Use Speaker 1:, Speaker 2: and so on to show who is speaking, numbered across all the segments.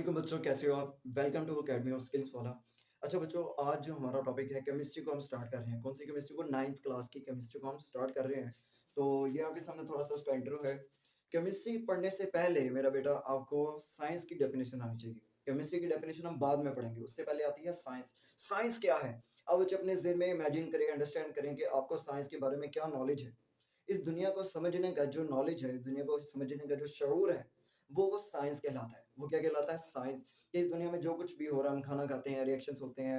Speaker 1: वालेकुम बच्चों, कैसे हो आप? Welcome to academy of skills वाला। अच्छा बच्चों, आज जो हमारा टॉपिक है केमिस्ट्री को हम स्टार्ट कर रहे हैं। कौन सी केमिस्ट्री को? 9th क्लास की केमिस्ट्री को हम स्टार्ट कर रहे हैं। तो ये आपके सामने थोड़ा सा उसका इंट्रो है। केमिस्ट्री पढ़ने से पहले मेरा बेटा आपको साइंस की डेफिनेशन आनी चाहिए। केमिस्ट्री की डेफिनेशन हम बाद में पढ़ेंगे, उससे पहले आती है साइंस। साइंस क्या है? अब बच्चे अपने ज़हन में इमेजिन करें, अंडरस्टैंड करें कि आपको साइंस के बारे में क्या नॉलेज है। इस दुनिया को समझने का जो नॉलेज है, इस दुनिया को समझने का जो शऊर है, वो साइंस कहलाता है। वो क्या कहलाता है? साइंस। इस दुनिया में जो कुछ भी हो रहा है, हम खाना खाते हैं, रिएक्शंस होते हैं,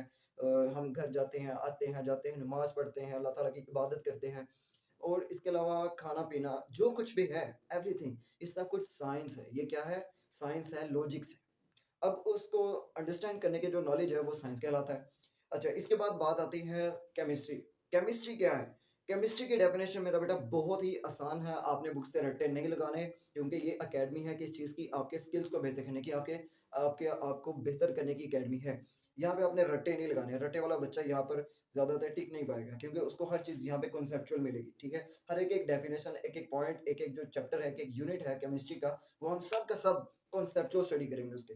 Speaker 1: हम घर जाते हैं, आते हैं, जाते हैं, नमाज़ पढ़ते हैं, अल्लाह ताला की इबादत करते हैं और इसके अलावा खाना-पीना जो कुछ भी है, एवरीथिंग, ये सब कुछ साइंस है। ये क्या है? साइंस है, लॉजिक्स है। अब उसको अंडरस्टैंड करने की जो नॉलेज है, वो साइंस कहलाता है। अच्छा, इसके बाद बात आती है केमिस्ट्री। केमिस्ट्री क्या है? केमिस्ट्री की डेफिनेशन मेरा बेटा बहुत ही आसान है, आपने बुक से रट्टे नहीं लगाने, क्योंकि ये अकेडमी है किस चीज़ की? आपके स्किल्स को बेहतर करने की, आपके आपके आपको बेहतर करने की अकेडमी है। यहाँ पे आपने रट्टे नहीं लगाने, रट्टे वाला बच्चा यहाँ पर ज़्यादातर टिक नहीं पाएगा, क्योंकि उसको हर चीज़ यहाँ पे कॉन्सेप्चुअल मिलेगी, ठीक है? हर एक-एक डेफिनेशन, एक-एक पॉइंट, एक-एक जो चैप्टर है, एक-एक यूनिट है केमिस्ट्री का, वो हम सब का सब कॉन्सेप्चुअल स्टडी करेंगे उसके।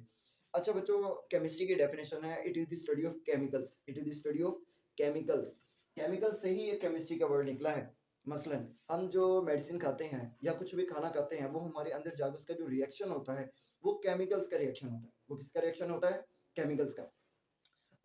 Speaker 1: अच्छा बच्चों, केमिस्ट्री की डेफिनेशन है, it is the study of chemicals. It is the study of chemicals. Chemical से ही ये केमिस्ट्री का वर्ड निकला है। मसलन हम जो मेडिसिन खाते हैं या कुछ भी खाना खाते हैं, वो हमारे अंदर जाकर उसका जो रिएक्शन होता है, वो केमिकल्स का रिएक्शन होता है। वो किसका रिएक्शन होता है? केमिकल्स का।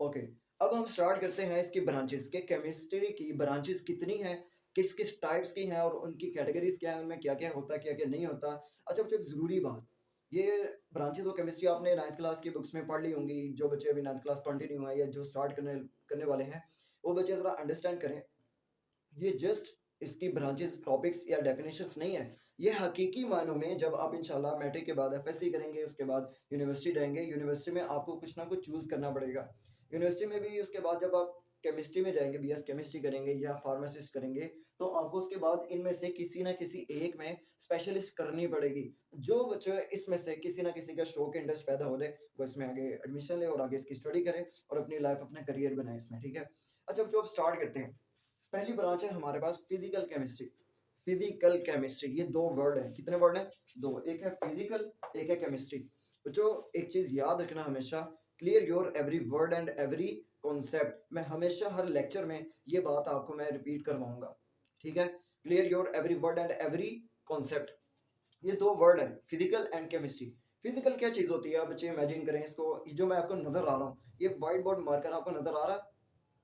Speaker 1: ओके, अब हम स्टार्ट करते हैं इसकी ब्रांचेस के। केमिस्ट्री की ब्रांचेस कितनी हैं, किस किस टाइप्स की हैं और उनकी कैटेगरीज क्या है, उनमें क्या क्या होता है, क्या क्या नहीं होता। अच्छा बच्चों, एक ज़रूरी बात, ये ब्रांचेस ऑफ केमिस्ट्री आपने 9th क्लास की बुक्स में पढ़ ली होंगी। जो बच्चे अभी 9th क्लास कंटिन्यू है या जो स्टार्ट करने करने वाले हैं, वो बच्चे ज़रा अंडरस्टैंड करें। ये जस्ट इसकी ब्रांचेस, टॉपिक्स या डेफिनेशंस नहीं है। ये हकीकी मायनों में जब आप इंशाल्लाह मैट्रिक के बाद एफएससी करेंगे, उसके बाद यूनिवर्सिटी जाएँगे, यूनिवर्सिटी में आपको कुछ ना कुछ चूज़ करना पड़ेगा। यूनिवर्सिटी में भी उसके बाद जब आप केमिस्ट्री में जाएँगे, बीएस केमिस्ट्री करेंगे या फार्मासिस्ट करेंगे, तो आपको उसके बाद इनमें से किसी न किसी एक में स्पेशलिस्ट करनी पड़ेगी। जो बच्चा इसमें से किसी न किसी का शौक, इंटरेस्ट पैदा हो जाए, वो इसमें आगे एडमिशन ले और आगे इसकी स्टडी करे और अपनी लाइफ, अपना करियर बनाए इसमें, ठीक है? अच्छा बच्चों, अब स्टार्ट करते हैं। पहली ब्रांच है हमारे पास फिजिकल केमिस्ट्री। फिजिकल केमिस्ट्री, ये दो वर्ड है। कितने वर्ड हैं? दो। एक है फिजिकल, एक है केमिस्ट्री। बच्चों, एक चीज याद रखना हमेशा, clear your every word and every concept. मैं हमेशा हर लेक्चर में ये बात आपको मैं रिपीट करवाऊंगा, ठीक है? Clear your every word and every concept. ये दो वर्ड है, फिजिकल एंड केमिस्ट्री। फिजिकल क्या चीज होती है? आप बच्चे इमेजिन करें इसको, ये जो मैं आपको नजर आ रहा हूँ, ये व्हाइट बोर्ड मार्कर आपको नजर आ रहा है?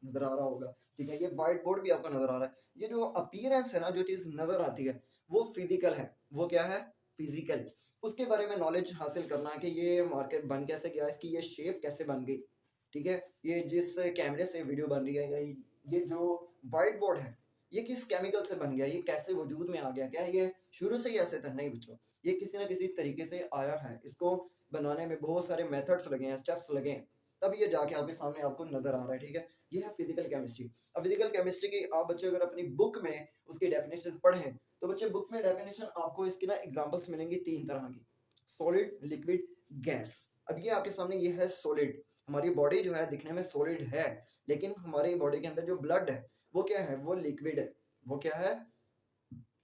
Speaker 1: नज़र आ रहा होगा, ठीक है? ये व्हाइट बोर्ड भी आपको नज़र आ रहा है। ये जो अपीयरेंस है ना, जो चीज़ नज़र आती है, वो फिज़िकल है। वो क्या है? फिज़िकल। उसके बारे में नॉलेज हासिल करना कि ये मार्केट बन कैसे गया, इसकी ये शेप कैसे बन गई, ठीक है? ये जिस कैमरे से वीडियो बन रही है, या ये जो व्हाइट बोर्ड है, ये किस केमिकल से बन गया, ये कैसे वजूद में आ गया? क्या ये शुरू से ही ऐसे था? नहीं बच्चों, ये किसी न किसी तरीके से आया है। इसको बनाने में बहुत सारे मेथड्स लगे हैं, स्टेप्स लगे हैं, तब ये जाके आपके सामने आपको नज़र आ रहा है, ठीक है? ये है फिजिकल केमिस्ट्री। अब फिजिकल केमिस्ट्री की आप बच्चे अगर अपनी बुक में उसकी डेफिनेशन पढ़ें, तो बच्चे बुक में डेफिनेशन आपको इसकी ना एग्जांपल्स मिलेंगी 3 तरह की। Solid, liquid, gas. अब ये आपके सामने ये है सॉलिड। हमारी बॉडी जो है दिखने में सॉलिड है, लेकिन हमारी बॉडी के अंदर जो ब्लड है, वो क्या है? वो लिक्विड है। वो क्या है?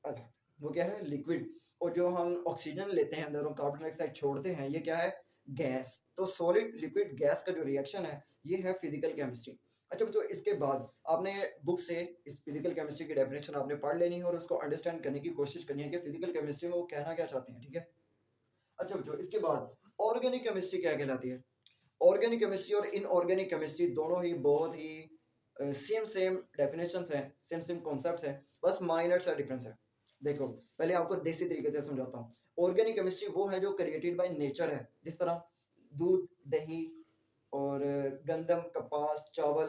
Speaker 1: अ, वो क्या है? लिक्विड। और जो हम ऑक्सीजन लेते हैं अंदर और कार्बन डाइऑक्साइड छोड़ते हैं, ये क्या है? गैस। तो सॉलिड, लिक्विड, गैस का जो रिएक्शन है, ये है फिजिकल केमिस्ट्री। अच्छा बच्चों, इसके बाद आपने बुक से इस फिजिकल केमिस्ट्री की डेफिनेशन आपने पढ़ लेनी है और उसको अंडरस्टैंड करने की कोशिश करनी है कि फिजिकल केमिस्ट्री में वो कहना क्या चाहते हैं, ठीक है? अच्छा बच्चों, इसके बाद ऑर्गेनिक केमिस्ट्री क्या कहलाती है? ऑर्गेनिक केमिस्ट्री और इनऑर्गेनिक केमिस्ट्री दोनों ही बहुत ही सेम सेम डेफिनेशंस हैं, सेम सेम कॉन्सेप्ट्स हैं, बस माइनर सा डिफरेंस है। देखो, पहले आपको देसी तरीके से समझाता हूँ। ऑर्गेनिक केमिस्ट्री वो है जो क्रिएटेड बाय नेचर है, जिस तरह दूध, दही और गंदम, कपास, चावल,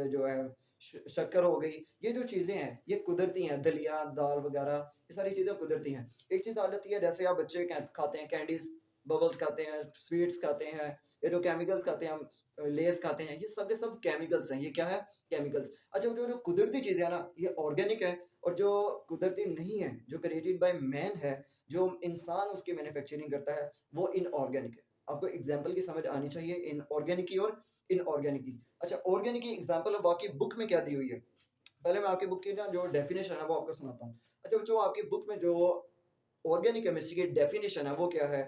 Speaker 1: जो है शक्कर हो गई। ये जो चीज़ें हैं, ये कुदरती हैं। दलिया, दाल वगैरह, ये सारी चीज़ें कुदरती हैं। एक चीज़ आ जाती है, जैसे आप बच्चे खाते हैं कैंडीज़, बबल्स खाते हैं, स्वीट्स खाते हैं, ये जो केमिकल्स खाते हैं हम, लेज़ खाते हैं, ये सब के सब केमिकल्स हैं। ये क्या है? केमिकल्स। अच्छा, जो जो कुदरती चीज़ें हैं ना, ये ऑर्गेनिक है, और जो कुदरती नहीं है, जो क्रिएटेड बाय मैन है, जो इंसान उसकी मैन्युफैक्चरिंग करता है, वो इनऑर्गेनिक है। आपको एग्ज़ाम्पल की समझ आनी चाहिए इनऑर्गेनिक की और इनऑर्गेनिक की। अच्छा, ऑर्गेनिक की एग्जांपल अब आपकी बुक में क्या दी हुई है? पहले मैं आपकी बुक की ना जो डेफिनेशन है वो आपको सुनाता हूँ। अच्छा बच्चों, आपकी बुक में जो ऑर्गेनिक केमिस्ट्री की डेफिनेशन है वो क्या है?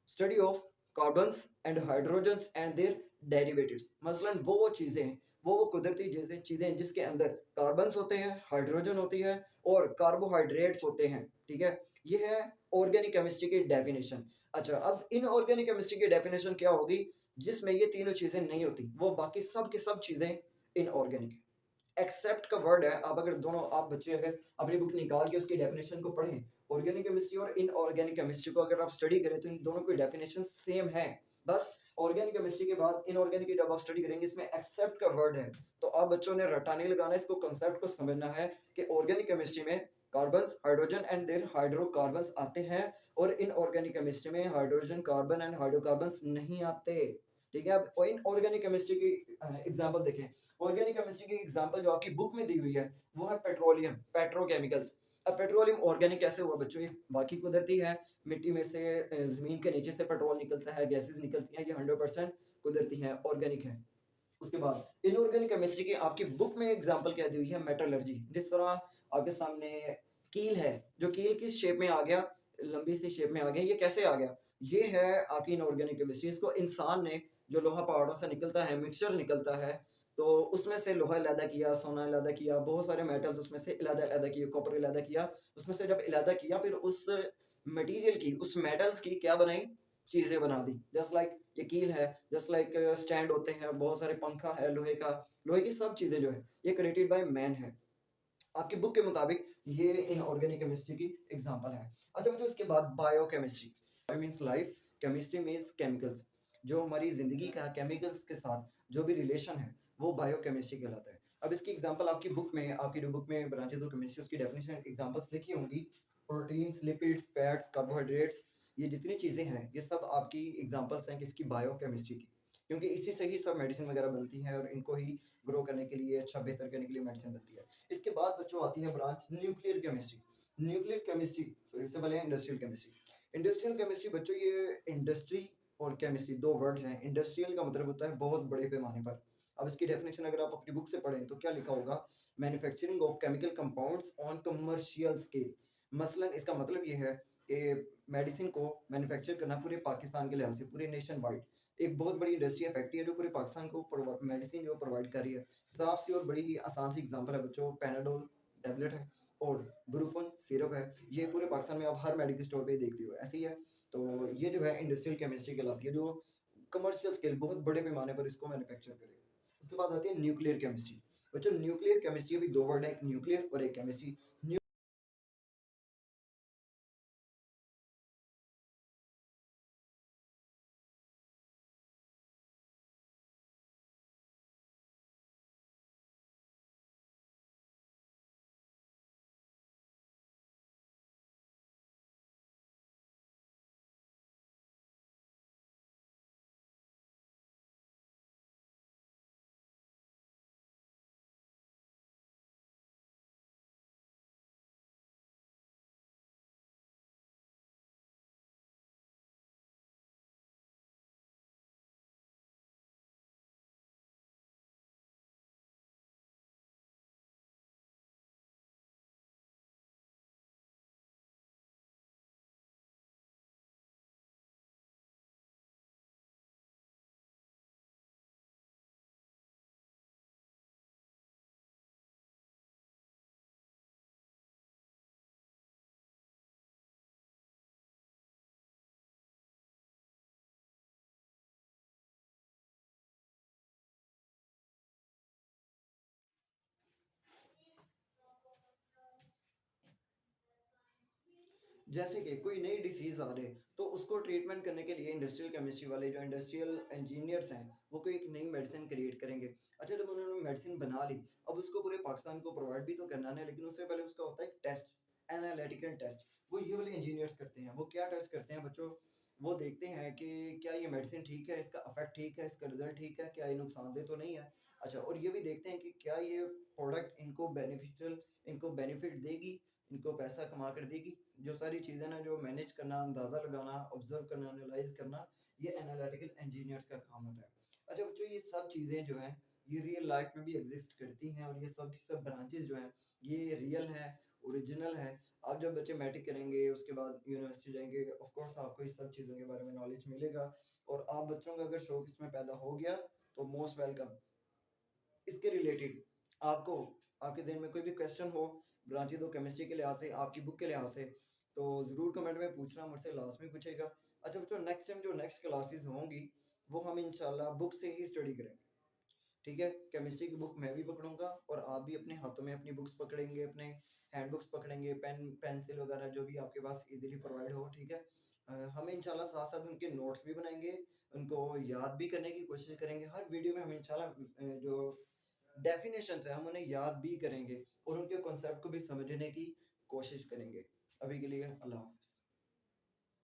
Speaker 1: Study of carbons and hydrogens and their derivatives. मसलन वो चीजें हैं, वो कुदरती जैसे चीजें हैं जिसके अंदर कार्बन्स होते हैं, हाइड्रोजन होती है और कार्बोहाइड्रेट्स होते हैं। ठीक है, ये है ऑर्गेनिक केमिस्ट्री की डेफिनेशन। अच्छा, अब इनऑर्गेनिक केमिस्ट्री की डेफिनेशन क्या होगी? जिसमें ये तीनों चीजें नहीं होती, वो बाकी सब की सब चीजें इनऑर्गेनिक है। एक्सेप्ट का वर्ड है, आप अगर दोनों आप बच्चे अगर अपनी बुक निकाल के उसकी डेफिनेशन को पढ़ें, ऑर्गेनिक केमिस्ट्री और इनऑर्गेनिक केमिस्ट्री को अगर आप स्टडी करें तो इन दोनों की डेफिनेशन सेम है। बस ऑर्गेनिक केमिस्ट्री के बाद इनऑर्गेनिक की जब आप स्टडी करेंगे, इसमें एक्सेप्ट का वर्ड है, तो आप बच्चों ने रटा नहीं लगाना, इसको कंसेप्ट को समझना है कि ऑर्गेनिक केमिस्ट्री में carbons, hydrogen and their hydrocarbons आते हैं और इनऑर्गेनिक केमिस्ट्री में हाइड्रोजन, कार्बन एंड हाइड्रोकार्बन्स नहीं आते। ठीक है, अब इनऑर्गेनिक केमिस्ट्री की एग्जांपल देखें। ऑर्गेनिक केमिस्ट्री की एग्जांपल जो आपकी बुक में दी हुई है वो है पेट्रोलियम, पेट्रोकेमिकल्स। अब पेट्रोलियम ऑर्गेनिक कैसे हुआ बच्चों? ये बाकी कुदरती है, मिट्टी में से जमीन के नीचे से पेट्रोल निकलता है, गैसेस निकलती हैं, ये 100% कुदरती है, ऑर्गेनिक है। उसके बाद इनऑर्गेनिक केमिस्ट्री की आपकी बुक में एग्जांपल क्या दी हुई है? मेटलर्जी। जिस तरह आपके सामने कील है, जो कील किस शेप में आ गया? लंबी सी शेप में आ गया। ये कैसे आ गया? ये है आपकी इनऑर्गेनिक केमिस्ट्री। इसको इंसान ने, जो लोहा पहाड़ों से निकलता है, मिक्सचर निकलता है, तो उसमें से लोहा अलहदा किया, सोना अलहदा किया, बहुत सारे मेटल्स उसमें से अलहदा किए, कॉपर अलहदा किया। उसमें से जब अलहदा किया, फिर उस मटेरियल की, उस मेटल्स की क्या बनाई? चीजें बना दी। जस्ट लाइक ये कील है, जस्ट लाइक स्टैंड होते हैं, बहुत सारे पंखा है लोहे का। लोहे की सब चीजें जो है ये क्रिएटेड बाय मैन है। आपकी बुक के मुताबिक ये इनऑर्गेनिक केमिस्ट्री की एग्जांपल है। अच्छा बच्चों, इसके बाद biochemistry. Bio means life, chemistry means chemicals. जो हमारी जिंदगी का केमिकल्स के साथ जो भी रिलेशन है वो बायोकेमिस्ट्री कहलाता है। अब इसकी एग्जांपल आपकी बुक में, आपकी जो बुक में ब्रांचेस ऑफ केमिस्ट्री उसकी डेफिनेशन एग्जांपल्स लिखी होंगी। प्रोटीन्स, लिपिड्स, फैट्स, कार्बोहाइड्रेट्स, ये जितनी चीजें हैं ये सब आपकी एग्जांपल्स हैं किसकी? बायोकेमिस्ट्री की। क्योंकि इसी से ही सब मेडिसिन वगैरह बनती है और इनको ही ग्रो करने के लिए, अच्छा बेहतर करने के लिए मेडिसिन बनती है। इसके बाद बच्चों आती है branch nuclear chemistry. Nuclear chemistry, sorry इससे पहले इंडस्ट्रियल केमिस्ट्री। इंडस्ट्रियल केमिस्ट्री बच्चों, ये इंडस्ट्री और केमिस्ट्री दो वर्ड्स हैं। इंडस्ट्रियल का मतलब होता है बहुत बड़े पैमाने पर। अब इसकी डेफिनेशन अगर आप अपनी बुक से पढ़ें तो क्या लिखा होगा? Manufacturing of chemical compounds on commercial scale. मसलन इसका मतलब ये है कि मेडिसिन को मैन्युफैक्चर करना पूरे पाकिस्तान के लिहाज से, पूरे नेशन वाइड एक बहुत बड़ी इंडस्ट्री है, फैक्ट्री है जो पूरे पाकिस्तान को मेडिसिन जो प्रोवाइड कर रही है। साफ सी और बड़ी ही आसान सी एग्जांपल है बच्चों, पैनाडोल टैबलेट है और ब्रूफन सिरप है। ये पूरे पाकिस्तान में आप हर मेडिकल स्टोर पे देखते हो, ऐसी है। तो ये जो है इंडस्ट्रियल केमिस्ट्री कहलाती है, जो कमर्शियल स्केल, बहुत बड़े पैमाने पर इसको मैन्युफैक्चर करे। उसके बाद आती है न्यूक्लियर केमिस्ट्री। बच्चों न्यूक्लियर केमिस्ट्री भी दो वर्ड है, एक न्यूक्लियर और एक केमिस्ट्री। जैसे कि कोई नई डिसीज आ रही तो उसको ट्रीटमेंट करने के लिए इंडस्ट्रियल केमिस्ट्री वाले जो इंडस्ट्रियल इंजीनियर्स हैं वो कोई एक नई मेडिसिन क्रिएट करेंगे। अच्छा, जब उन्होंने मेडिसिन बना ली, अब उसको पूरे पाकिस्तान को प्रोवाइड भी तो करना है, लेकिन उससे पहले उसका होता है एक टेस्ट, एनालिटिकल टेस्ट। वो ये वाले इंजीनियर्स करते हैं। वो क्या टेस्ट करते हैं बच्चों? वो देखते हैं कि क्या ये मेडिसिन ठीक है, इसका इफेक्ट ठीक है, इसका रिजल्ट ठीक है, क्या ये नुकसानदेह तो नहीं है। अच्छा, और ये भी देखते हैं कि क्या ये प्रोडक्ट इनको बेनिफिशियल, इनको बेनिफिट देगी, इनको पैसा कमा कर देगी। जो सारी चीज़ें ना, जो मैनेज करना, अंदाज़ा लगाना, ऑब्जर्व करना, एनालाइज करना, ये एनालिटिकल इंजीनियर्स का काम होता है। अच्छा बच्चों, ये सब चीज़ें जो हैं ये रियल लाइफ में भी एग्जिस्ट करती हैं और ये सब की सब ब्रांचेस जो हैं ये रियल हैं, ओरिजिनल है। आप जब बच्चे मैट्रिक करेंगे उसके बाद यूनिवर्सिटी जाएंगे, ऑफ कोर्स आपको इस सब चीज़ों के बारे में नॉलेज मिलेगा। और आप बच्चों का अगर शौक इसमें पैदा हो गया तो मोस्ट वेलकम। इसके रिलेटेड आपको आपके ज़हन में कोई भी क्वेश्चन हो ब्रांचेज ऑफ केमिस्ट्री के लिहाज से, आपकी बुक के लिहाज से, तो ज़रूर कमेंट में पूछना, मुझसे लाज़मी पूछेगा। अच्छा बच्चों, नेक्स्ट टाइम जो नेक्स्ट क्लासेस होंगी वो हम इंशाल्लाह बुक से ही स्टडी करेंगे। ठीक है? केमिस्ट्री की बुक मैं भी पकड़ूँगा और आप भी अपने हाथों में अपनी बुक्स पकड़ेंगे, अपने हैंड बुक्स पकड़ेंगे, पेन, पेंसिल वगैरह जो भी आपके पास ईज़िली प्रोवाइड हो, ठीक है? हम इंशाल्लाह साथ-साथ उनके नोट्स भी बनाएँगे, उनको याद भी करने की कोशिश करेंगे। हर वीडियो में हम इंशाल्लाह जो डेफिनेशंस है हम उन्हें याद भी करेंगे और उनके कॉन्सेप्ट को भी समझने की कोशिश करेंगे। अभी के लिए अल्लाह हाफ़िज़।